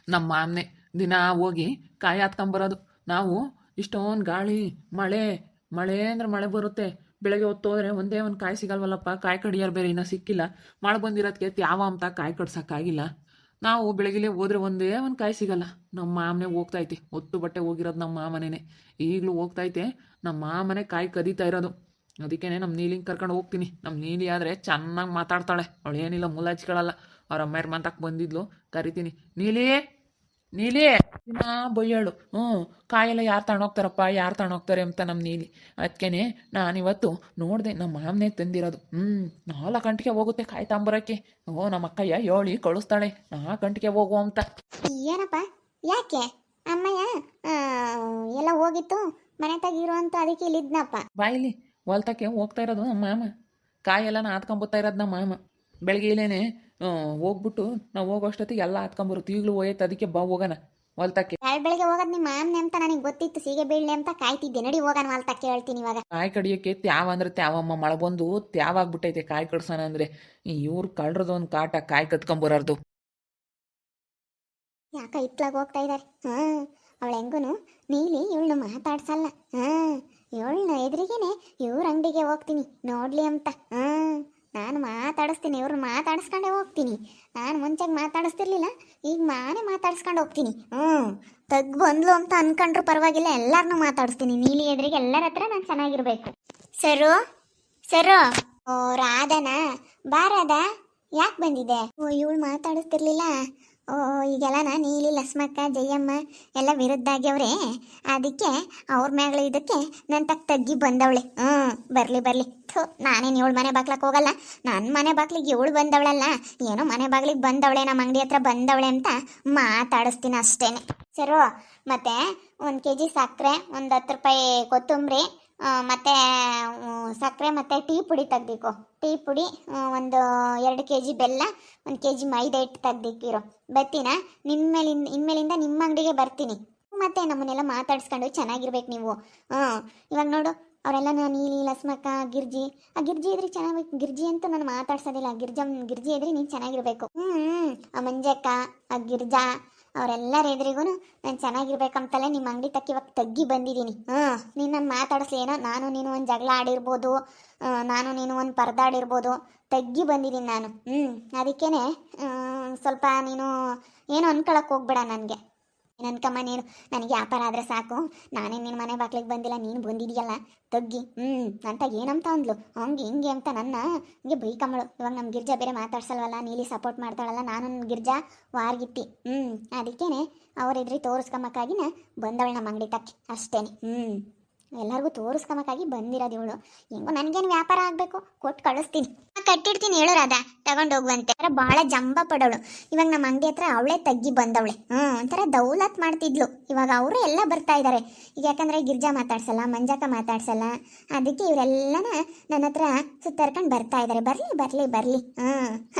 ನಮ್ಮ ಮಾಮನೆ ದಿನ ಹೋಗಿ ಕಾಯಿ ಹತ್ಕೊಂಬರೋದು. ನಾವು ಇಷ್ಟೊಂದು ಗಾಳಿ ಮಳೆ ಮಳೆ ಅಂದ್ರೆ ಮಳೆ ಬರುತ್ತೆ. ಬೆಳಗ್ಗೆ ಹೊತ್ತು ಹೋದ್ರೆ ಒಂದೇ ಒಂದು ಕಾಯಿ ಸಿಗಲ್ವಲ್ಲಪ್ಪ. ಕಾಯಿ ಕಡಿಯೋರು ಬೇರೆ ಇನ್ನೂ ಸಿಕ್ಕಿಲ್ಲ. ಮಳೆ ಬಂದಿರೋದಕ್ಕೆ ತ್ಯಾವ ಅಂತ ಕಾಯಿ ಕಡ್ಸೋಕ್ಕಾಗಿಲ್ಲ. ನಾವು ಬೆಳಗಿಲೆ ಹೋದ್ರೆ ಒಂದೇ ಒಂದು ಕಾಯಿ ಸಿಗಲ್ಲ. ನಮ್ಮ ಮಾಮನೆ ಹೋಗ್ತೈತೆ, ಹೊತ್ತು ಬಟ್ಟೆ ಹೋಗಿರೋದು ನಮ್ಮ ಮಾಮನೇ. ಈಗಲೂ ಹೋಗ್ತೈತೆ. ನಮ್ಮ ಮಾಮನೆ ಕಾಯಿ ಕದೀತಾ ಇರೋದು. ಅದಕ್ಕೇನೆ ನಮ್ಮ ನೀಲಿಂಗೆ ಕರ್ಕೊಂಡು ಹೋಗ್ತೀನಿ. ನಮ್ಮ ನೀಲಿ ಆದರೆ ಚೆನ್ನಾಗಿ ಮಾತಾಡ್ತಾಳೆ. ಅವಳು ಏನಿಲ್ಲ ಮುಲಾಜಿಗಳಲ್ಲ. ಅವ್ರ ಅಮ್ಮಾರು ಮಾತಾಕ್ ಬಂದಿದ್ಲು, ಕರಿತೀನಿ. ನೀಲಿ ನೀಲಿ ದಿನ ಬೈಯಳು. ಕಾಯೆಲ್ಲ ಯಾರು ತಗೊಂಡೋಗ್ತಾರಪ್ಪ, ಯಾರು ತಗೊಂಡೋಗ್ತಾರೆ ಅಂತ ನಮ್ಮ ನೀಲಿ. ಅದಕ್ಕೇನೆ ನಾನಿವತ್ತು ನೋಡಿದೆ ನಮ್ಮ ಮಾಮನೇ ತಂದಿರೋದು. 4 ಗಂಟೆಗೆ ಹೋಗುತ್ತೆ ಕಾಯಿ ತಗೊಂಬರೋಕ್ಕೆ. ನಮ್ಮ ಅಕ್ಕಯ್ಯ ಹೇಳಿ ಕಳಿಸ್ತಾಳೆ 4 ಗಂಟೆಗೆ ಹೋಗು ಅಂತ. ಏನಪ್ಪ ಯಾಕೆ ಅಮ್ಮಯ್ಯ ಎಲ್ಲ ಹೋಗಿತ್ತು ಮನೆ ತೆಗಿರೋ ಅಂತ ಅದಕ್ಕೆ ಇಲ್ಲಿದ್ನಪ್ಪ. ಬಾಯಿಲಿ ಹೊಲ್ತಕ್ಕೆ ಹೋಗ್ತಾ ಇರೋದು ನಮ್ಮ ಮಾಮ. ಕಾಯೆಲ್ಲ ಹತ್ಕೊಂಬತ್ತಾ ಇರೋದು ನಮ್ಮ ಮಾಮ. ಬೆಳಗ್ಗೆ ಇಲ್ಲೇನೆ ಹೋಗ್ಬಿಟ್ಟು ನಾವು ಹೋಗೋ ಅಷ್ಟೊತ್ತಿಗೆ ಎಲ್ಲ ಹತ್ಕೊಂಬರುತ್ತೆ. ಈಗಲೂ ಹೋಯ್ತು, ಅದಕ್ಕೆ ಬಾ ಹೋಗೋಣ ಹೊಲ್ತಕ್ಕೆ. ಬೆಳಗ್ಗೆ ಹೋಗೋದು ನಿಮ್ಮ ಮಾಮನೆ ಅಂತ ನನಗೆ ಗೊತ್ತಿತ್ತು. ಸೀಗೆ ಬೀಳ್ಲಿ ಅಂತ ಕಾಯ್ತಿದ್ದೆ. ನಡಿ ಹೋಗೋಣ ಹೊಲ್ತಕ್ಕೆ ಹೇಳ್ತೀನಿ ಇವಾಗ. ಕಾಯಿ ಕಡಿಯೋಕ್ಕೆ ತ್ಯಾವ ಅಂದ್ರೆ ತ್ಯಾವಮ್ಮ. ಮಳೆ ಬಂದು ತ್ಯಾವ ಆಗ್ಬಿಟ್ಟೈತೆ ಕಾಯಿ ಕಡ್ಸೋಣ ಅಂದರೆ. ಇವ್ರು ಕಳ್ರದು ಒಂದು ಕಾಟ ಕಾಯಿ ಕತ್ಕೊಂಬರಾರ್ದು. ಯಾಕ ಇತ್ಲಾಗ ಹೋಗ್ತಾ ಇದ್ದಾರೆ. ಅವಳು ಹೆಂಗೂನು ನೀಲಿ ಇವಳನ್ನ ಮಾತಾಡ್ಸಲ್ಲ. ಇವಳನ್ನ ಎದುರಿಗೇನೆ ಇವ್ರ ಅಂಗಡಿಗೆ ಹೋಗ್ತೀನಿ ನೋಡ್ಲಿ ಅಂತ. ನಾನು ಮಾತಾಡಿಸ್ತೀನಿ, ಇವ್ರನ್ನ ಮಾತಾಡಿಸ್ಕೊಂಡೇ ಹೋಗ್ತೀನಿ. ನಾನು ಮುಂಚೆಗೆ ಮಾತಾಡಿಸ್ತಿರ್ಲಿಲ್ಲ, ಈಗ ನಾನೇ ಮಾತಾಡಿಸ್ಕೊಂಡು ಹೋಗ್ತೀನಿ. ತಗ್ ಬಂದ್ಲು ಅಂತ ಅನ್ಕೊಂಡ್ರು ಪರವಾಗಿಲ್ಲ, ಎಲ್ಲರನ್ನೂ ಮಾತಾಡಿಸ್ತೀನಿ. ನೀಲಿ ಎದುರಿಗೆ ಎಲ್ಲರ ಹತ್ರ ನಾನು ಚೆನ್ನಾಗಿರ್ಬೇಕು. ಸರು ಸರು, ಓ ರಾಧನಾ, ಬಾ ರಾಧಾ, ಯಾಕೆ ಬಂದಿದೆ? ಇವಳು ಮಾತಾಡಿಸ್ತಿರ್ಲಿಲ್ಲ. ಈಗೆಲ್ಲ ನೀಲಿ ಲಕ್ಷ್ಮಕ್ಕ ಜಯಮ್ಮ ಎಲ್ಲ ವಿರುದ್ಧ ಆಗ್ಯವ್ರೆ. ಅದಕ್ಕೆ ಅವ್ರ ಮ್ಯಾಗಳು ಇದಕ್ಕೆ ನನ್ನ ತಗ್ಗಿ ಬಂದವಳೆ. ಬರಲಿ ಬರಲಿ. ನಾನೇನು ಇವಳು ಮನೆ ಬಾಗ್ಲಕ್ಕೆ ಹೋಗಲ್ಲ. ನನ್ನ ಮನೆ ಬಾಗ್ಲಿಗೆ ಇವಳು ಬಂದವಳಲ್ಲ, ಏನೋ ಮನೆ ಬಾಗ್ಲಿಗೆ ಬಂದವಳೆ, ನಮ್ಮ ಅಂಗಡಿ ಹತ್ರ ಬಂದವಳೆ ಅಂತ ಮಾತಾಡಿಸ್ತೀನಿ ಅಷ್ಟೇನೆ. ಸರು, ಮತ್ತೆ 1 kg ಸಕ್ಕರೆ, ಒಂದು 10 ರೂಪಾಯಿ ಕೊತ್ತಂಬರಿ, ಮತ್ತು ಸಕ್ಕರೆ ಮತ್ತು ಟೀ ಪುಡಿ ತೆಗ್ದಿಕೊ. ಟೀ ಪುಡಿ, ಒಂದು 2 kg ಬೆಲ್ಲ, 1 kg ಮೈದಾ ಹಿಟ್ಟು ತೆಗ್ದಿಕ್ಕಿರೋ. ಬರ್ತೀನ ಇನ್ಮೇಲಿಂದ ನಿಮ್ಮ ಅಂಗಡಿಗೆ ಬರ್ತೀನಿ. ಮತ್ತೆ ನಮ್ಮನ್ನೆಲ್ಲ ಮಾತಾಡ್ಸ್ಕೊಂಡು ಚೆನ್ನಾಗಿರ್ಬೇಕು ನೀವು. ಇವಾಗ ನೋಡು, ಅವರೆಲ್ಲ ನೀಲಿ ಲಕ್ಷ್ಮಕ್ಕ ಗಿರ್ಜಿ. ಆ ಗಿರ್ಜಿ ಇದ್ರಿ ಚೆನ್ನಾಗಿ. ಗಿರ್ಜಿ ಅಂತೂ ನಾನು ಮಾತಾಡ್ಸೋದಿಲ್ಲ. ಗಿರ್ಜಿ ಇದ್ರಿ ನೀನು ಚೆನ್ನಾಗಿರ್ಬೇಕು. ಆ ಮಂಜಕ್ಕ, ಆ ಗಿರ್ಜಾ, ಅವರೆಲ್ಲರ ಎದುರಿಗೂ ನಾನು ಚೆನ್ನಾಗಿರ್ಬೇಕಂತಲೇ ನಿಮ್ಮ ಅಂಗಡಿ ತಕ್ಕ ಇವಾಗ ತಗ್ಗಿ ಬಂದಿದ್ದೀನಿ. ನೀನು ನಾನು ಮಾತಾಡಿಸ್ಲಿ. ಏನೋ ನಾನು ನೀನು ಒಂದು ಜಗಳ ಆಡಿರ್ಬೋದು, ನಾನು ನೀನು ಒಂದು ಪರದಾಡಿರ್ಬೋದು, ತಗ್ಗಿ ಬಂದಿದ್ದೀನಿ ನಾನು. ಅದಕ್ಕೇ ಸ್ವಲ್ಪ ನೀನು ಏನು ಅನ್ಕೊಳಕ್ಕೆ ಹೋಗ್ಬೇಡ ನನಗೆ. ಏನನ್ಕಮ್ಮ ನೀನು, ನನಗೆ ವ್ಯಾಪಾರ ಆದರೆ ಸಾಕು. ನಾನೇ ನಿನ್ನ ಮನೆ ಬಾಗ್ಲಿಗೆ ಬಂದಿಲ್ಲ, ನೀನು ಬಂದಿದೆಯಲ್ಲ ತಗ್ಗಿ. ಅಂತ ಏನಂತ ಅಂದ್ಲು, ಹಂಗೆ ಹಿಂಗೆ ಅಂತ ನನ್ನ ಹಿಂಗೆ ಬೈಕಂಬಳು. ಇವಾಗ ನಮ್ಮ ಗಿರ್ಜಾ ಬೇರೆ ಮಾತಾಡ್ಸಲ್ವಲ್ಲ, ನೀಲಿ ಸಪೋರ್ಟ್ ಮಾಡ್ತಾಳಲ್ಲ, ನಾನು ಗಿರ್ಜಾ ವಾರ್ಗಿತ್ತಿ. ಅದಕ್ಕೇನೆ ಅವರಿದ್ರಿ ತೋರಿಸ್ಕೊಂಬಕ್ಕಾಗಿನ ಬಂದವಳು ನಮ್ಮ ಅಂಗಡಿ ತಕ್ಕಿ ಅಷ್ಟೇನೆ. ಎಲ್ಲರಿಗೂ ತೋರಿಸ್ಕೊಂಬಕ್ಕಾಗಿ ಬಂದಿರೋದು ಇವಳು. ಹೆಂಗೋ ನನಗೇನು ವ್ಯಾಪಾರ ಆಗಬೇಕು, ಕೊಟ್ಟು ಕಳಿಸ್ತೀನಿ, ಕಟ್ಟಿಡ್ತೀನಿ. ಹೇಳೋರಾದ ತಗೊಂಡು ಹೋಗುವಂತೆ. ಭಾಳ ಜಂಬ ಪಡೋಳು. ಇವಾಗ ನಮ್ಮ ಅಂಗಡಿ ಹತ್ರ ಅವಳೇ ತಗ್ಗಿ ಬಂದವಳೆ. ಒಂಥರ ದೌಲತ್ ಮಾಡ್ತಿದ್ಲು. ಇವಾಗ ಅವರು ಎಲ್ಲ ಬರ್ತಾ ಇದ್ದಾರೆ. ಈಗ ಯಾಕಂದರೆ ಗಿರ್ಜಾ ಮಾತಾಡ್ಸಲ್ಲ, ಮಂಜಕ್ಕ ಮಾತಾಡ್ಸಲ್ಲ, ಅದಕ್ಕೆ ಇವರೆಲ್ಲನ ನನ್ನ ಹತ್ರ ಸುತ್ತರ್ಕೊಂಡು ಬರ್ತಾ ಇದ್ದಾರೆ. ಬರಲಿ ಬರಲಿ ಬರಲಿ.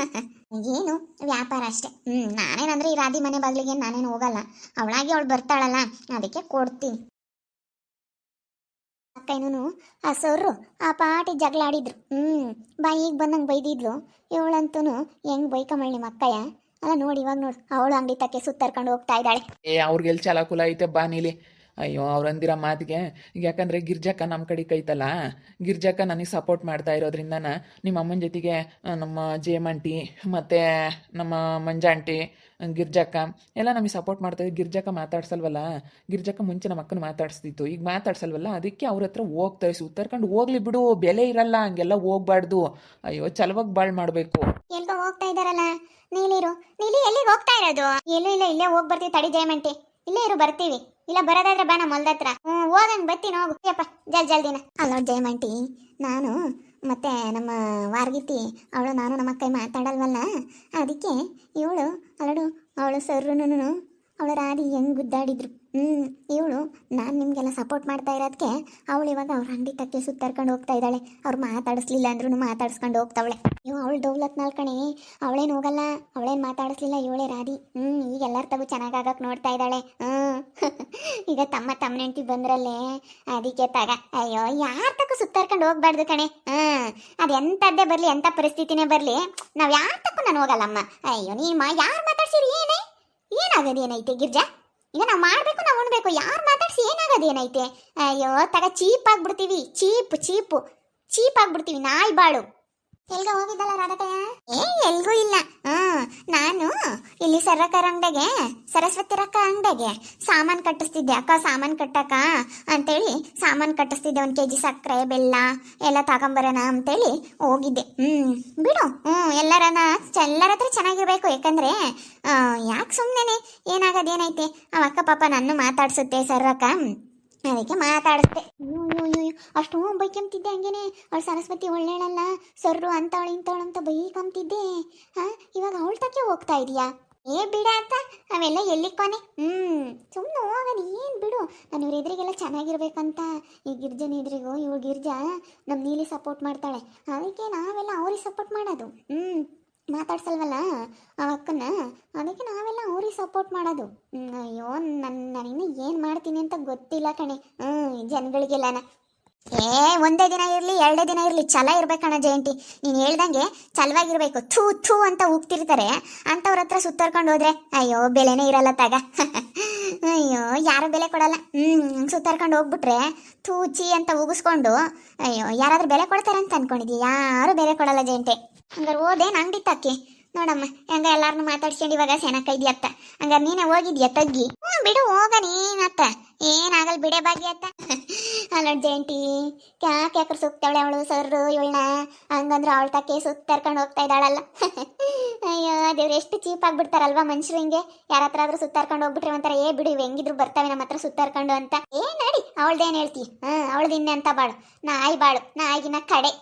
ಏನು ವ್ಯಾಪಾರ ಅಷ್ಟೇ. ನಾನೇನಂದ್ರೆ ಈ ರಾಧಿ ಮನೆ ಬಾಗಿಲಿಗೆ ನಾನೇನು ಹೋಗಲ್ಲ. ಅವಳಾಗಿ ಅವಳು ಬರ್ತಾಳಲ್ಲ, ಅದಕ್ಕೆ ಕೊಡ್ತೀನಿ. ಅಕ್ಕಯ್ಯನೂ ಆ ಸರ್ರು ಆ ಪಾಟಿ ಜಗಳ ಆಡಿದ್ರು. ಬಾಯಿಗೆ ಬಂದಂಗೆ ಬೈದಿದ್ಲು. ಇವಳಂತೂ ಹೆಂಗೆ ಬೈಕಮಳ್ ನಿಮ್ಮ ಅಕ್ಕಯ್ಯ ಅಲ್ಲ. ನೋಡಿ ಇವಾಗ ನೋಡು, ಅವಳು ಅಂಗಡಿ ತಕ್ಕೆ ಸುತ್ತರ್ಕೊಂಡು ಹೋಗ್ತಾ ಇದ್ದಾಳೆ. ಅವ್ರಿಗೆಲ್ಲಿ ಚಾಲಕುಲ ಐತೆ ಬಾ ನೀಲಿ. ಅಯ್ಯೋ ಅವ್ರು ಅಂದಿರೋ ಮಾತಿಗೆ. ಈಗ ಯಾಕಂದರೆ ಗಿರ್ಜಕ್ಕ ನಮ್ಮ ಕಡೆ ಕೈತಲ್ಲ, ಗಿರ್ಜಕ್ಕ ನನಗೆ ಸಪೋರ್ಟ್ ಮಾಡ್ತಾ ಇರೋದ್ರಿಂದ ನಿಮ್ಮ ಅಮ್ಮನ ಜೊತೆಗೆ ನಮ್ಮ ಜೇಮಂಟಿ ಮತ್ತು ನಮ್ಮ ಮಂಜಾಂಟಿ ಗಿರ್ಜಕ್ಕ ಎಲ್ಲ ನಮಗೆ ಸಪೋರ್ಟ್ ಮಾಡ್ತಾಯಿದ್ರು. ಗಿರ್ಜಕ್ಕ ಮಾತಾಡ್ಸಲ್ವಲ್ಲ, ಗಿರ್ಜಕ್ಕ ಮುಂಚೆ ನಮ್ಮ ಅಕ್ಕನ ಮಾತಾಡಿಸ್ತಿತ್ತು, ಈಗ ಮಾತಾಡ್ಸಲ್ವಲ್ಲ, ಅದಕ್ಕೆ ಅವ್ರ ಹತ್ರ ಹೋಗ್ತಾರೆ. ಸುತ್ತರ್ಕೊಂಡು ಹೋಗ್ಲಿ ಬಿಡು, ಬೆಲೆ ಇರಲ್ಲ, ಹಂಗೆಲ್ಲ ಹೋಗ್ಬಾರ್ದು. ಅಯ್ಯೋ ಚಲವಾಗಿ ಬಾಳ್ ಮಾಡಬೇಕು. ಎಲ್ಗೋ ಹೋಗ್ತಾ ಇದ್ದಾರಲ್ಲ. ನೀಲಿರು, ನೀಲಿ ಎಲ್ಲಿಗೆ ಹೋಗ್ತಾ ಇರೋದು? ಎಲ್ಲೂ ಇಲ್ಲ, ಇಲ್ಲೇ ಹೋಗಿ ಬರ್ತೀವಿ. ತಡಿ ಜಯಮಂಟಿ, ಇಲ್ಲೇ ಇರು, ಬರ್ತೀವಿ. ಇಲ್ಲ ಬರೋದಾದ್ರೆ ಬಾ ನಮ್ಮ ಹೊಲ್ದ ಹತ್ರ. ಹೋಗಂಗೆ ಬರ್ತೀನಿ, ಹೋಗು ಯಪ್ಪ ಜಲ್ದಿನ. ಅಲ್ಲ ಜಯಮಂಟಿ, ನಾನು ಮತ್ತೆ ನಮ್ಮ ವಾರ್ಗಿತಿ ಅವಳು ನಾನು ನಮ್ಮ ಕೈ ಮಾತಾಡಲ್ವಲ್ಲ, ಅದಕ್ಕೆ ಇವಳು ಅಲ್ಲಡು ಅವಳು ಸರ್ರುನು ಅವಳು ರಾಧಿ ಹೆಂಗೆ ಗುದ್ದಾಡಿದ್ರು. ಇವಳು ನಾನು ನಿಮಗೆಲ್ಲ ಸಪೋರ್ಟ್ ಮಾಡ್ತಾ ಇರೋದಕ್ಕೆ ಅವಳು ಇವಾಗ ಅವ್ರ ಅಂಗಡಿ ತಕ್ಕೆ ಸುತ್ತರ್ಕೊಂಡು ಹೋಗ್ತಾ ಇದ್ದಾಳೆ. ಅವ್ರು ಮಾತಾಡಿಸ್ಲಿಲ್ಲ ಅಂದ್ರೂ ಮಾತಾಡ್ಸ್ಕೊಂಡು ಹೋಗ್ತಾವಳೆ. ನೀವು ಅವಳು ದೌಲತ್ ನಾಲ್ಕಣೆ, ಅವಳೇನು ಹೋಗಲ್ಲ, ಅವಳೇನು ಮಾತಾಡಿಸ್ಲಿಲ್ಲ ಇವಳೇ ರಾಧಿ. ಈಗ ಎಲ್ಲರ ತಗು ಚೆನ್ನಾಗಾಗಕ್ಕೆ ನೋಡ್ತಾ ಇದ್ದಾಳೆ. ಈಗ ತಮ್ಮನೆಂಟಿ ಬಂದ್ರಲ್ಲೇ, ಅದಕ್ಕೆ ತಗ. ಅಯ್ಯೋ ಯಾರ ತಕ್ಕ ಸುತ್ತರ್ಕೊಂಡು ಹೋಗ್ಬಾರ್ದು ಕಣೆ. ಅದು ಎಂಥದ್ದೇ ಬರಲಿ, ಎಂಥ ಪರಿಸ್ಥಿತಿನೇ ಬರಲಿ, ನಾವು ಯಾರ ತಕ್ಕೂ ನಾನು ಹೋಗಲ್ಲಮ್ಮ. ಅಯ್ಯೋ ನೀನು ಯಾರು ಮಾತಾಡ್ಸಿರಿ? ಏನಾಗದೇನೈತೆ ಗಿರ್ಜಾ? ಈಗ ನಾವು ಮಾಡಬೇಕು, ನಾವು ಉಣ್ಬೇಕು, ಯಾರು ಮಾತಾಡ್ಸಿ ಏನಾಗದೇನೈತೆ? ಅಯ್ಯೋ ತಗ ಚೀಪ್ ಆಗ್ಬಿಡ್ತೀವಿ, ಚೀಪ್ ಆಗ್ಬಿಡ್ತೀವಿ, ನಾಯಿ ಬಾಳು. ಎಲ್ಗ ಹೋಗಿದ್ದಲ್ಲ ರಾಧಕಯ್ಯ? ಎಲ್ಗೂ ಇಲ್ಲ. ನಾನು ಇಲ್ಲಿ ಸರಕಾರ ಅಂಗಡಿಗೆ, ಸರಸ್ವತಿ ರಕ್ಕ ಅಂಗಡಿಗೆ ಸಾಮಾನು ಕಟ್ಟಿಸ್ತಿದ್ದೆ. ಅಕ್ಕ ಸಾಮಾನು ಕಟ್ಟಕ್ಕ ಅಂತೇಳಿ ಸಾಮಾನು ಕಟ್ಟಿಸ್ತಿದ್ದೆ. 1 kg ಸಕ್ಕರೆ ಬೆಲ್ಲ ಎಲ್ಲ ತಗೊಂಬರೋಣ ಅಂತೇಳಿ ಹೋಗಿದ್ದೆ. ಬಿಡು, ಎಲ್ಲರ ಹತ್ರ ಚೆನ್ನಾಗಿರ್ಬೇಕು. ಯಾಕಂದ್ರೆ ಯಾಕೆ ಸುಮ್ಮನೆ ಏನಾಗದೇನೈತೆ? ಅವ ಅಕ್ಕ ಪಾಪ ನನ್ನ ಮಾತಾಡ್ಸುತ್ತೆ ಸರ್ರಕ್ಕ, ಅದಕ್ಕೆ ಮಾತಾಡಿಸ್ದೆ. ಅಷ್ಟು ಬೈಕಂತಿದ್ದೆ ಹಂಗೇನೆ. ಅವಳು ಸರಸ್ವತಿ ಒಳ್ಳೆಳಲ್ಲ, ಸರ್ರು ಅಂತವಳು ಇಂಥವಳು ಅಂತ ಬೈಕಂತಿದ್ದೆ. ಇವಾಗ ಅವಳ ತಕ್ಕೆ ಹೋಗ್ತಾ ಇದೀಯಾ? ಬಿಡ ಅಂತ ಅವೆಲ್ಲ ಎಲ್ಲಿಗೆ ಕೊನೆ. ಸುಮ್ಮನೆ ಹೋಗೋದು, ಏನು ಬಿಡು. ನಾನು ಇವ್ರ ಎದುರಿಗೆಲ್ಲ ಚೆನ್ನಾಗಿರ್ಬೇಕಂತ ಈ ಗಿರ್ಜನ ಎದುರಿಗೂ ಇವಳು ಗಿರ್ಜಾ ನಮ್ಮ ನೀಲಿ ಸಪೋರ್ಟ್ ಮಾಡ್ತಾಳೆ, ಅದಕ್ಕೆ ನಾವೆಲ್ಲ ಅವ್ರಿಗೆ ಸಪೋರ್ಟ್ ಮಾಡೋದು. ಮಾತಾಡ್ಸಲ್ವಲ್ಲ ಆ ಅಕ್ಕನ, ಅದಕ್ಕೆ ನಾವೆಲ್ಲ ಅವ್ರಿಗೆ ಸಪೋರ್ಟ್ ಮಾಡೋದು. ಅಯ್ಯೋ ನಾನಿನ್ನು ಏನು ಮಾಡ್ತೀನಿ ಅಂತ ಗೊತ್ತಿಲ್ಲ ಕಣೆ ಜನಗಳಿಗೆಲ್ಲನ. ಒಂದೇ ದಿನ ಇರಲಿ 2 ದಿನ ಇರಲಿ ಛಲ ಇರ್ಬೇಕಣ್ಣ ಜಯಂತಿ. ನೀನು ಹೇಳ್ದಂಗೆ ಛಲವಾಗಿರ್ಬೇಕು. ಥೂ ಅಂತ ಹೋಗ್ತಿರ್ತಾರೆ, ಅಂಥವ್ರ ಹತ್ರ ಸುತ್ತರ್ಕೊಂಡು ಹೋದ್ರೆ ಅಯ್ಯೋ ಬೆಲೆನೇ ಇರಲ್ಲ ತಗ. ಅಯ್ಯೋ ಯಾರು ಬೆಲೆ ಕೊಡಲ್ಲ. ಸುತ್ತರ್ಕೊಂಡು ಹೋಗ್ಬಿಟ್ರೆ ಚೀ ಅಂತ ಉಗಿಸ್ಕೊಂಡು ಅಯ್ಯೋ ಯಾರಾದ್ರೂ ಬೆಲೆ ಕೊಡ್ತಾರೆ ಅಂತ ಅನ್ಕೊಂಡಿದ್ಯಾ? ಯಾರು ಬೆಲೆ ಕೊಡಲ್ಲ ಜಯಂತಿ. ಹಂಗಾರೆ ಓದೇನು ಅಂಗಡಿ ತಕ್ಕಿ ನೋಡಮ್ಮ, ಹೆಂಗ ಎಲ್ಲಾರನ್ನು ಮಾತಾಡ್ಸ್ಕೊಂಡು ಇವಾಗ ಸೆನಕ ಇದೆಯತ್ತ. ಹಂಗಾರೆ ನೀನೇ ಹೋಗಿದ್ಯಾ ತಗ್ಗಿ? ಬಿಡು ಹೋಗ ನೀನತ್ತ, ಏನಾಗಲ್ ಬಿಡೆ ಬಾಗಿ ಅತ್ತ. ಅಲ್ಲ ಜಯಂತಿ ಯಾಕ್ಯಾಕ್ರು ಸುತ್ತಾವಳೆ ಅವಳು ಸರ್ರು ಇವಳನ್ನ, ಹಂಗಂದ್ರೆ ಅವಳ ತಕ್ಕೆ ಸುತ್ತರ್ಕೊಂಡು ಹೋಗ್ತಾ ಇದ್ದಾಳಲ್ಲ. ಅಯ್ಯೋ ದೇವ್ರು ಎಷ್ಟು ಚೀಪ್ ಆಗ್ಬಿಡ್ತಾರಲ್ವಾ ಮನುಷ್ಯರು. ಹಿಂಗೆ ಯಾರ ಹತ್ರ ಆದ್ರೂ ಸುತ್ತಾರ್ಕೊಂಡು ಹೋಗ್ಬಿಟ್ರೆ ಒಂಥರ ಬಿಡು ಇವ್ ಹೆಂಗಿದ್ರು ಬರ್ತವೆ ನಮ್ಮ ಹತ್ರ ಸುತ್ತಾರ್ಕೊಂಡು ಅಂತ. ನಡಿ ಅವಳ್ದೇನು ಹೇಳ್ತಿ? ಅವಳ್ದಿನ್ನೆ ಅಂತ ಬಾಳು, ನಾಯಿ ಬಾಳು, ನಾಯಿಗಿನ ಕಡೆ.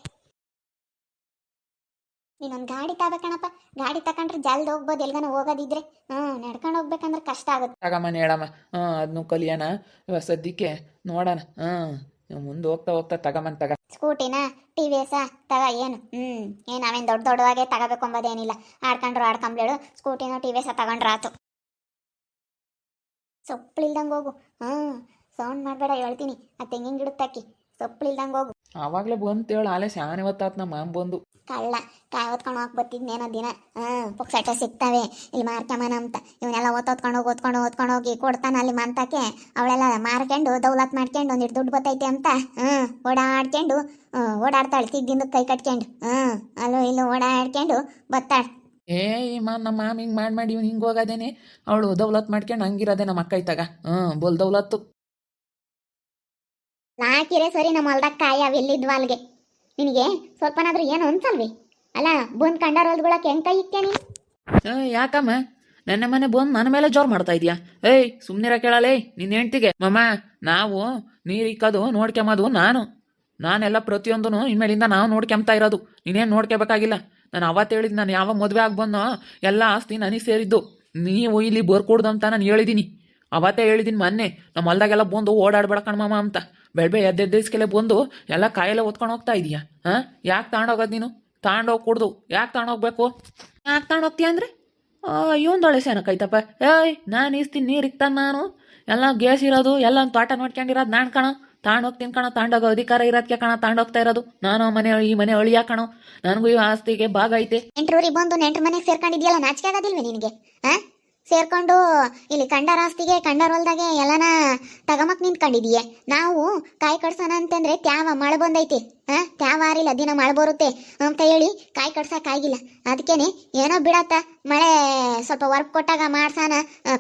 ನೀನೊಂದು ಗಾಡಿ ತಗೋಬೇಕಣಪ್ಪ. ಗಾಡಿ ತಗೊಂಡ್ರೆ ಜಲ್ದಿ ಹೋಗ್ಬೋದು. ಎಲ್ಗಾನ ಹೋಗೋದಿದ್ರೆ ನಡ್ಕೊಂಡು ಹೋಗ್ಬೇಕಂದ್ರೆ ಕಷ್ಟ ಆಗುತ್ತೆ. ತಗಮ್ಮನ ಹೇಳಮ್ಮ, ಅದನ್ನು ಕಲಿಯೋಣ ಇವಾಗ ಸದ್ಯಕ್ಕೆ ನೋಡೋಣ. ಮುಂದೆ ಹೋಗ್ತಾ ತಗಮನ್ ತಗ. ಸ್ಕೂಟಿನ TVS ತಗ. ಏನು ಅವೇನು ದೊಡ್ಡವಾಗೆ ತಗೋಬೇಕು ಅಂಬೋದೇನಿಲ್ಲ. ಆಡ್ಕೊಂಡ್ರು ಆಡ್ಕೊಂಬ್ಲೇಳು, ಸ್ಕೂಟಿನ TVS ತಗೊಂಡ್ರೆ ಆತು. ಸೊಪ್ಪಳಿಲ್ದಂಗೆ ಹೋಗು. ಸೌಂಡ್ ಮಾಡಬೇಡ ಹೇಳ್ತೀನಿ. ಆ ತೆಂಗಿನ ಗಿಡಕ್ಕೆ ತಾಕಿ ಸೊಪ್ಪಳಿಲ್ದಂಗೆ ಹೋಗು. ಆವಾಗಲೇ ಬಂತೇಳು ಆಲೆ ಶಾನೆ ಹೊತ್ತಾತ್ ನಮ್ಮ ಮಾಮ ಬಂದು. ಕಳ್ಳ ಕಾಯಿ ಹೊತ್ಕೊಂಡು ಹೋಗಿ ಬರ್ತಿದ್ನೇನೋ ದಿನ. ಪುಕ್ಸಟ ಸಿಗ್ತವೆ ಇಲ್ಲಿ ಮಾರ್ಕಮನ ಅಂತ. ಇವನ್ನೆಲ್ಲ ಓದ್ಕೊಂಡು ಹೋಗಿ ಕೊಡ್ತಾನೆ ಅಲ್ಲಿ ಮಂತಕ್ಕೆ. ಅವಳೆಲ್ಲ ಮಾರ್ಕೊಂಡು ದೌಲತ್ ಮಾಡ್ಕೊಂಡು ಒಂದಿಟ್ಟು ದುಡ್ಡು ಬತ್ತೈತೆ ಅಂತ ಓಡಾಡ್ಕೊಂಡು ಓಡಾಡ್ತಾಳೆ. ತಿದ್ದಿಂದ ಕೈ ಕಟ್ಕೊಂಡು ಅಲ್ಲೂ ಇಲ್ಲೂ ಓಡಾಡ್ಕೊಂಡು ಬತ್ತಾಳೆ. ನಮ್ಮ ಮಾಮ ಹಿಂಗೆ ಮಾಡಿ ಇವ್ನು ಹಿಂಗೆ ಹೋಗೋದೇನೆ. ಅವಳು ದೌಲತ್ ಮಾಡ್ಕೊಂಡು ಹಂಗಿರೋದೆ ನಮ್ಮ ಅಕ್ಕ ಇತ್ತಾಗ. ಬೋಲ್ ದೌಲತ್ತು ನಾಕಿರೆ ಸರಿ. ನಮ್ಮ ಹೊಲ್ದಾಗ ಕಾಯಿ ಅವು ಎಲ್ಲಿದ್ವ ಅಲ್ಲಿಗೆ. ನಿನಗೆ ಸ್ವಲ್ಪನಾದ್ರೂ ಏನು ಅನ್ಸಲ್ವಿ? ಅಲ್ಲ ಬಂದು ಕಂಡಾರೋದ್ಗಳಕ್ಕೆ ಹೆಂಗೆ ಕೈ ಇಕ್ತೇನೆ? ಯಾಕಮ್ಮ ನನ್ನ ಮನೆ ಬಂದು ನನ್ನ ಮೇಲೆ ಜೋರು ಮಾಡ್ತಾ ಇದೀಯಾ? ಸುಮ್ಮನಿರ ಕೇಳಲೇ ನಿನ್ನ ಹೆಂಡ್ತಿಗೆ. ಮಮ್ಮ ನಾವು ನೀರು ಇಕ್ಕೋದು ನೋಡ್ಕೊಂಬೋದು ನಾನೆಲ್ಲ ಪ್ರತಿಯೊಂದೂ ಇನ್ಮೇಲಿಂದ ನಾವು ನೋಡ್ಕೊಂತಾ ಇರೋದು. ನೀನೇನು ನೋಡ್ಕೋಬೇಕಾಗಿಲ್ಲ. ನಾನು ಅವತ್ತು ಹೇಳಿದ್ದು, ನಾನು ಯಾವಾಗ ಮದುವೆ ಆಗಿ ಬಂದೋ ಎಲ್ಲ ಆಸ್ತಿ ನನಗೆ ಸೇರಿದ್ದು. ನೀವು ಇಲ್ಲಿ ಬರ್ಕೊಡ್ದು ಅಂತ ನಾನು ಹೇಳಿದ್ದೀನಿ. ಅವತ್ತೇ ಹೇಳಿದ್ದೀನಿ ಮೊನ್ನೆ. ನಮ್ಮ ಹೊಲ್ದಾಗೆಲ್ಲ ಬಂದು ಓಡಾಡ್ಬೇಡ ಕಣ್ಮಮ್ಮ ಅಂತ. ಬೆಳ್ಬೆ ಎದ್ದೆದ್ದಿಸ್ಕೆಲೆ ಬಂದು ಎಲ್ಲ ಕಾಯೆಲ್ಲ ಹೊತ್ಕೊಂಡು ಹೋಗ್ತಾ ಇದೀಯಾ? ಯಾಕೆ ತಗೊಂಡೋಗೋದು ನೀನು? ತಗೊಂಡೋಗಿ ಕುಡ್ದು ಯಾಕೆ ತಗೊಂಡೋಗ್ಬೇಕು? ಯಾಕೆ ತಗೊಂಡೋಗ್ತೀಯ ಅಂದರೆ ಇವೊಂದೊಳೆ ಸೇನಕ್ಕೈತಪ್ಪ. ನಾನು ಇಸ್ತೀನಿ ನೀರು ಇಕ್ತಾನೆ ನಾನು. ಎಲ್ಲ ಗ್ಯಾಸ್ ಇರೋದು ಎಲ್ಲ ಒಂದು ತೋಟ ನೋಡ್ಕೊಂಡಿರೋದು ನಾನು ಕಣೋ. ತಗೊಂಡೋಗ್ತೀನಿ ಕಣೋ. ತಗೊಂಡೋಗೋ ಅಧಿಕಾರ ಇರೋದಕ್ಕೆ ಕಣ ತಗೊಂಡೋಗ್ತಾ ಇರೋದು ನಾನು. ಈ ಮನೆ ಅಳಿಯ ಕಣೋ. ನನಗೂ ಈ ಆಸ್ತಿಗೆ ಭಾಗ ಐತೆ. ನೆಂಟ್ರೂರಿಗೆ ಬಂದು ನೆಂಟ್ರ ಮನೆಗೆ ಸೇರ್ಕೊಂಡಿದ್ಯಲ್ಲ, ನಾಚಿಕೆ ಆಗೋದಿಲ್ವೇ ನಿನಗೆ? ಸೇರ್ಕೊಂಡು ಇಲ್ಲಿ ಕಂಡಾರ ಆಸ್ತಿಗೆ ಕಂಡಾರ ಹೊಲ್ದಾಗೆ ಎಲ್ಲನ ತಗಮಕ್ ನಿಂತ್ಕೊಂಡಿದೀಯ. ನಾವು ಕಾಯಿ ಕಡ್ಸೋಣ ಅಂತಂದ್ರೆ ತ್ಯಾವ ಮಳೆ ಬಂದೈತಿ. ತ್ಯಾವ ಆರಿಲ್ಲ, ದಿನ ಮಳೆ ಬರುತ್ತೆ ಅಂತ ಹೇಳಿ ಕಾಯಿ ಕಡ್ಸಕ್ಕಾಗಿಲ್ಲ. ಅದಕ್ಕೇನೆ ಏನೋ ಬಿಡತ್ತ, ಮಳೆ ಸ್ವಲ್ಪ ವರ್ಕ್ ಕೊಟ್ಟಾಗ ಮಾಡ್ಸಾನ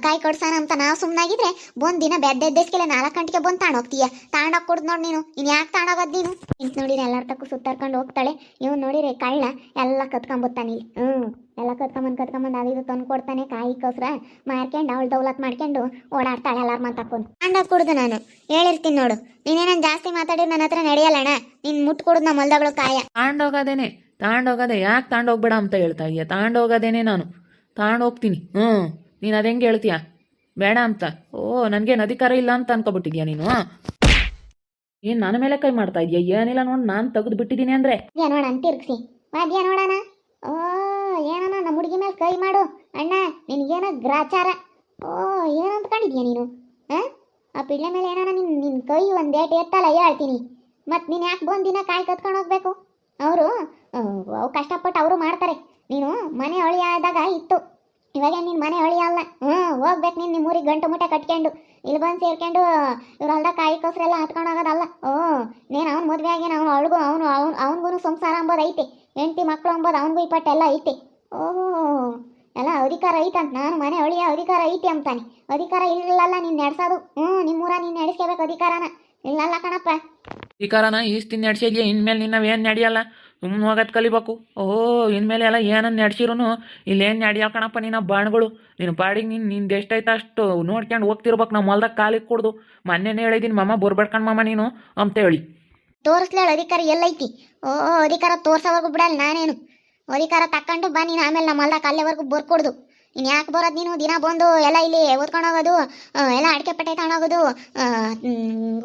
ಕಾಯಿ ಕಡ್ಸಾನ ಅಂತ ನಾವು ಸುಮ್ಮನಾಗಿದ್ರೆ ಬಂದು ದಿನ ಬೆದ್ದೆದ್ದೆಸ್ಕೆಲ್ಲ 4 ಗಂಟೆಗೆ ಬಂದು ತಾಣೋಗ್ತೀಯ. ತಾಂಡೋಗಿ ಕೊಡ್ದು ನೋಡಿ ನೀನು. ಇನ್ನು ಯಾಕೆ ತಾಂಡೋಗೋದು ನೀನು? ಇಂತ ನೋಡಿರಿ ಎಲ್ಲರ ತಕ್ಕೂ ಸುತ್ತಾರ್ಕೊಂಡು ಹೋಗ್ತಾಳೆ. ಇವ್ ನೋಡಿರಿ ಕಳ್ಳ ಎಲ್ಲ ಕತ್ಕೊಂಬತ್ತಾನೆ ಇಲ್ಲಿ. ಎಲ್ಲ ಕತ್ಕೊಂಬಂದು ಅದು ತಂದು ಕೊಡ್ತಾನೆ. ಕಾಯಿ ಕೋಸ್ರ ಮಾರ್ಕೊಂಡು ಅವಳು ದೌಲತ್ ಮಾಡ್ಕೊಂಡು ಓಡಾಡ್ತಾಳೆ ಎಲ್ಲಾರು ಮಾತಾಡ್ಕೊಂಡು. ತಾಂಡೋಗಿ ಕುಡ್ದು ನಾನು ಹೇಳಿರ್ತೀನಿ ನೋಡು. ನೀನೇನಂದು ಜಾಸ್ತಿ ಮಾತಾಡಿದ್ರೆ ನನ್ನ ಹತ್ರ ನಡೆಯಲ್ಲಣ್ಣ. ನೀನು ಮುಟ್ಟು ಕೊಡುದು ನಮ್ಮ ಹೊಲ್ದಗಳು ಕಾಯ. ತಾಂಡೋಗದೆ ಯಾಕೆ ತಾಂಡೋಗ್ಬೇಡ ಅಂತ ಹೇಳ್ತಾ ಇದೀಯ? ತಾಂಡೋಗದೇನೆ ನಾನು ತಾಂಡೋಗ್ತೀನಿ. ನೀನು ಅದು ಹೆಂಗೆ ಹೇಳ್ತೀಯ ಬೇಡ ಅಂತ? ನನಗೇನು ಅಧಿಕಾರ ಇಲ್ಲ ಅಂತ ಅನ್ಕೊಬಿಟ್ಟಿದ್ಯಾ ನೀನು? ಏನು ನನ್ನ ಮೇಲೆ ಕೈ ಮಾಡ್ತಾ ಇದೀಯ? ಏನಿಲ್ಲ ನೋಡಿ, ನಾನು ತೆಗೆದು ಬಿಟ್ಟಿದ್ದೀನಿ ಅಂದರೆ ನೋಡ ಅಂತಿರ್ಗಿಸಿ ವಾದ್ಯ ನೋಡೋಣ. ಏನಣ್ಣ ನಮ್ಮ ಹುಡುಗಿ ಮೇಲೆ ಕೈ ಮಾಡು ಅಣ್ಣ, ನಿನಗೇನೋ ಗ್ರಾಚಾರ. ಏನು ಅಂದ್ಕೊಂಡಿದ್ಯಾ ನೀನು? ಆ ಪಿಳ್ಳೆ ಮೇಲೆ ಏನಾನ ನಿನ್ನ ಕೈ ಒಂದೇಟು ಎತ್ತಲ್ಲ ಹೇಳ್ತೀನಿ. ಮತ್ತು ನೀನು ಯಾಕೆ ಬಂದು ದಿನ ಕಾಯಿ ಕತ್ಕೊಂಡು ಹೋಗ್ಬೇಕು? ಅವರು ಕಷ್ಟಪಟ್ಟು ಅವರು ಮಾಡ್ತಾರೆ. ನೀನು ಮನೆ ಅಳಿಯಾದಾಗ ಇತ್ತು ಇವಾಗ ನಿನ್ನ ಮನೆ ಹೊಳಿ ಅಲ್ಲ. ಹೋಗ್ಬೇಕು ನೀನು ನಿಮ್ಮೂರಿಗೆ ಗಂಟು ಮುಟ್ಟೆ ಕಟ್ಕೊಂಡು ಇಲ್ಲಿ ಬಂದು ಸೇರ್ಕೊಂಡು ಇವ್ರ ಹೊಲ್ದಾಗ ಕಾಯಿ ಕಸ್ರೆಲ್ಲ ಹತ್ಕೊಂಡು ಹೋಗೋದಲ್ಲ. ನೀನು ಅವ್ನ ಮದುವೆ ಆಗಿ ನಾವು ಅವಳಿಗೂ ಅವನಿಗೂ ಸಂಸಾರ ಅಂಬೋದು ಐತೆ, ಹೆಂಡತಿ ಮಕ್ಕಳು ಅಂಬೋದು ಅವನಿಗೂ ಇಪ್ಪಟ್ಟೆಲ್ಲ ಐತೆ. ಓಹೋ, ಎಲ್ಲ ಅಧಿಕಾರ ಐತಂತ. ನಾನು ಮನೆ ಹೊಳಿಯ ಅಧಿಕಾರ ಐತಿ ಅಂತಾನೆ. ಅಧಿಕಾರ ಇಲ್ಲಲ್ಲ ನೀನು ನಡೆಸೋದು. ನಿಮ್ಮೂರ ನೀನು ನಡೆಸ್ಕೋಬೇಕು ಅಧಿಕಾರನ. ಇಲ್ಲಲ್ಲ ಕಣಪ್ಪ. ಅಧಿಕಾರನ ಈಸ್ತಿನ ನಡೆಸಿದ್ಯಾ, ಇನ್ಮೇಲೆ ನಿನ್ನವೇನು ನಡೆಯಲ್ಲ, ಸುಮ್ಮನೆ ಹೋಗೋದು ಕಲಿಬೇಕು. ಇನ್ಮೇಲೆ ಎಲ್ಲ ಏನನ್ನು ನಡೆಸಿರೂ ಇಲ್ಲೇನು ನಡೆಯಲ್ಲ ಕಣಪ್ಪ. ನಿನ್ನ ಬಾಣ್ಗಳು ನಿನ್ನ ಪಾಡಿಗೆ ನಿಂದು ಎಷ್ಟೈತೆ ಅಷ್ಟು ನೋಡ್ಕೊಂಡು ಹೋಗ್ತಿರ್ಬೇಕು. ನಮ್ಮ ಹೊಲ್ದಾಗ ಕಾಲಿಗೆ ಕೊಡ್ದು ಮೊನ್ನೆನೇ ಹೇಳಿದ್ದೀನಿ, ಮಮ್ಮ ಬರ್ಬೇಡ್ಕಂಡು ಮಮ್ಮ ನೀನು ಅಂತ ಹೇಳಿ. ತೋರಿಸ್ಲೇಳ ಅಧಿಕಾರ ಎಲ್ಲೈತಿ? ಅಧಿಕಾರ ತೋರ್ಸೋವರೆಗೂ ಬಿಡಲ್ಲ ನಾನೇನು. ಅಧಿಕಾರ ತಕ್ಕೊಂಡು ಬಾ ನೀನು, ಆಮೇಲೆ ನಮ್ಮ ಹೊಲ್ದಾಗ ಅಲ್ಲೇವರೆಗೂ ಬರ್ಕೊಡ್ದು. ಇನ್ನು ಯಾಕೆ ಬರೋದು ನೀನು? ದಿನ ಬಂದು ಎಲ್ಲ ಇಲ್ಲಿ ಓದ್ಕೊಂಡು ಹೋಗೋದು, ಎಲ್ಲ ಅಡಿಕೆ ಪಟ್ಟೆ ತಗೊಂಡೋಗೋದು,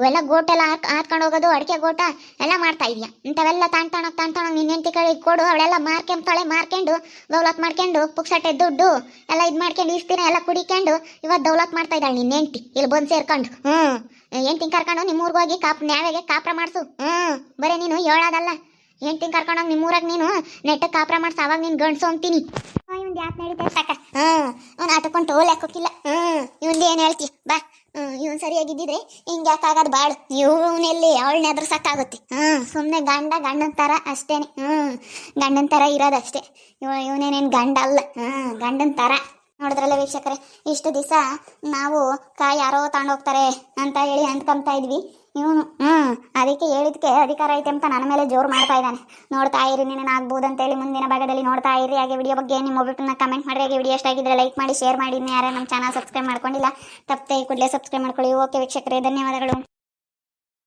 ಎಲ್ಲ ಗೋಟೆಲ್ಲ ಹಾಕ್ಕೊಂಡು ಹೋಗೋದು, ಅಡಿಕೆ ಗೋಟ ಎಲ್ಲ ಮಾಡ್ತಾ ಇದೆಯಾ? ಇಂಥವೆಲ್ಲ ತಾಣ್ತಾಣೋಗಿ ನಿನ್ನ ಹೆಂಡತಿ ಕಡೆ ಕೊಡು, ಅವಳೆಲ್ಲ ಮಾರ್ಕೊಂಡು ದೌಲತ್ ಮಾಡ್ಕೊಂಡು ಪುಕ್ಸಟ್ಟೆ ದುಡ್ಡು ಎಲ್ಲ ಇದು ಮಾಡ್ಕೊಂಡು ಇಷ್ಟಿನ ಎಲ್ಲ ಕುಡಿಕೊಂಡು ಇವತ್ತು ದೌಲತ್ ಮಾಡ್ತಾ ಇದ್ದಾಳೆ ನಿನ್ನ ಹೆಂಡತಿ ಇಲ್ಲಿ ಬಂದು ಸೇರ್ಕೊಂಡು. ಹೆಂಡ್ತಿನ ಕರ್ಕೊಂಡು ನಿಮ್ಮೂರ್ಗೆ ಹೋಗಿ ನ್ಯಾಯಾಗೆ ಕಾಪ್ರ ಮಾಡಿಸು. ಬರೀ ನೀನು ಹೇಳೋದಲ್ಲ, ಹೆಂಡ್ತಿನ ಕರ್ಕೊಂಡೋಗಿ ನಿಮ್ಮೂರಾಗ ನೀನು ನೆಟ್ಟಗೆ ಕಾಪ್ರ ಮಾಡಿಸು, ಅವಾಗ ನೀನು ಗಂಡಸು ಅಂತೀನಿ. ಇವಂದು ಯಾಕೆ ನಡೀತದೆ ಸಾಕ? ಅವ್ನು ಆಟಕೊಂಡು ಹೋಗ್ಲಾಕೋಕಿಲ್ಲ. ಇವಂದು ಏನು ಹೇಳ್ತೀಯ ಬಾ. ಇವನು ಸರಿಯಾಗಿದ್ದಿದ್ರೆ ಹಿಂಗೆ ಯಾಕಾಗೋದು ಬಾಳು. ಇವನೆಲ್ಲಿ ಅವಳನ್ನ ಎದುರು ಸಾಕಾಗುತ್ತೆ. ಸುಮ್ಮನೆ ಗಂಡನ ಥರ ಅಷ್ಟೇನೆ. ಗಂಡನ ಥರ ಇರೋದಷ್ಟೇ. ಇವನೇನೇನು ಗಂಡ ಅಲ್ಲ, ಗಂಡನ ಥರ. ನೋಡಿದ್ರಲ್ಲ ವೀಕ್ಷಕರೇ, ಇಷ್ಟು ದಿವಸ ನಾವು ಕಾಯಿ ಯಾರೋ ತಗೊಂಡೋಗ್ತಾರೆ ಅಂತ ಹೇಳಿ ಅಂದ್ಕೊಂತಾ ಇದ್ವಿ. ಇವನು ಅದಕ್ಕೆ ಹೇಳಿದ್ಕೆ ಅಧಿಕಾರ ಐತೆ ಅಂತ ನನ್ನ ಮೇಲೆ ಜೋರು ಮಾಡ್ತಾ ಇದ್ದಾನೆ. ನೋಡ್ತಾ ಇರಿ, ನೀನು ಆಗ್ಬೋದು ಅಂತೇಳಿ ಮುಂದಿನ ಭಾಗದಲ್ಲಿ ನೋಡ್ತಾ ಇರಿ. ಹಾಗೆ ವಿಡಿಯೋ ಬಗ್ಗೆ ನಿಮ್ಮ ಒಬ್ಬರನ್ನ ಕಮೆಂಟ್ ಮಾಡಿ. ಹಾಗೆ ವಿಡಿಯೋ ಇಷ್ಟ ಆಗಿದ್ರೆ ಲೈಕ್ ಮಾಡಿ, ಶೇರ್ ಮಾಡಿ. ಇನ್ನು ಯಾರೇ ನಮ್ಮ ಚಾನಲ್ ಸಬ್ಸ್ಕ್ರೈಬ್ ಮಾಡ್ಕೊಂಡಿಲ್ಲ ತಪ್ಪದೆ ಕೂಡಲೇ ಸಬ್ಸ್ಕ್ರೈಬ್ ಮಾಡ್ಕೊಳ್ಳಿ. ಓಕೆ ವೀಕ್ಷಕರೇ, ಧನ್ಯವಾದಗಳು.